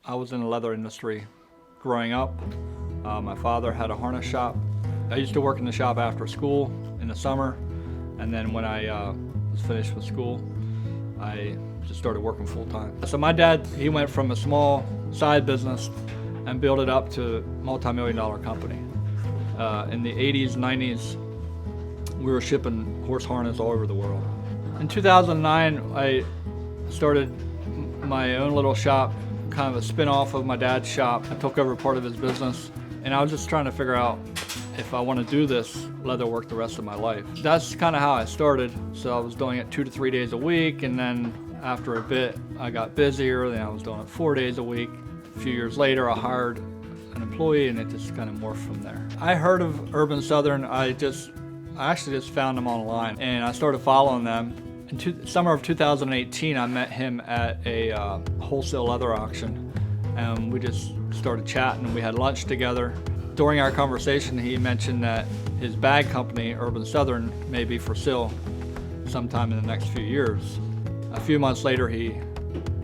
I was in the leather industry growing up. My father had a harness shop. I used to work in the shop after school in the summer, and then when I was finished with school, I just started working full time. So my dad, he went from a small side business and built it up to a multi-million-dollar company. In the 80s, 90s, we were shipping horse harness all over the world. In 2009, I started my own little shop, kind of a spin-off of my dad's shop. I took over part of his business, and I was just trying to figure out if I want to do this leather work the rest of my life. That's kind of how I started. So I was doing it 2 to 3 days a week, and then after a bit, I got busier, then I was doing it 4 days a week. A few years later, I hired an employee, and it just kind of morphed from there. I heard of Urban Southern. I actually just found them online, and I started following them. In summer of 2018, I met him at a wholesale leather auction, and we just started chatting. We had lunch together. During our conversation, he mentioned that his bag company, Urban Southern, may be for sale sometime in the next few years. A few months later, he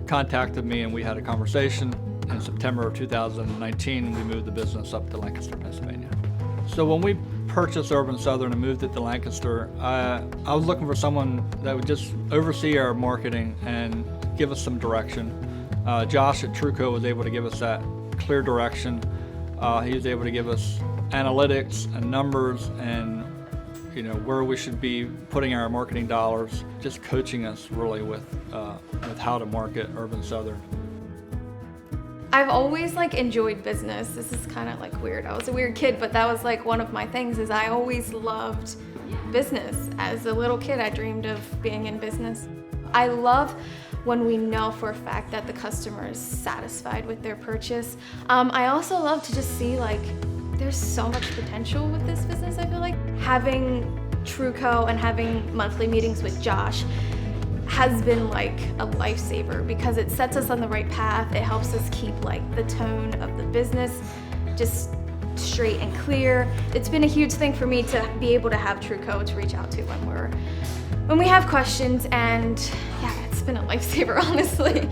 contacted me, and we had a conversation. In September of 2019, we moved the business up to Lancaster, Pennsylvania. So when we purchased Urban Southern and moved it to Lancaster, I was looking for someone that would just oversee our marketing and give us some direction. Josh at Truco was able to give us that clear direction. He was able to give us analytics and numbers and where we should be putting our marketing dollars, just coaching us really with how to market Urban Southern. I've always enjoyed business. This is kind of weird. I was a weird kid, but that was one of my things is I always loved business. As a little kid, I dreamed of being in business. I love when we know for a fact that the customer is satisfied with their purchase. I also love to just see there's so much potential with this business. I feel like having Truco and having monthly meetings with Josh has been a lifesaver because it sets us on the right path. It helps us keep the tone of the business just straight and clear. It's been a huge thing for me to be able to have Truco to reach out to when we have questions, and yeah, it's been a lifesaver, honestly.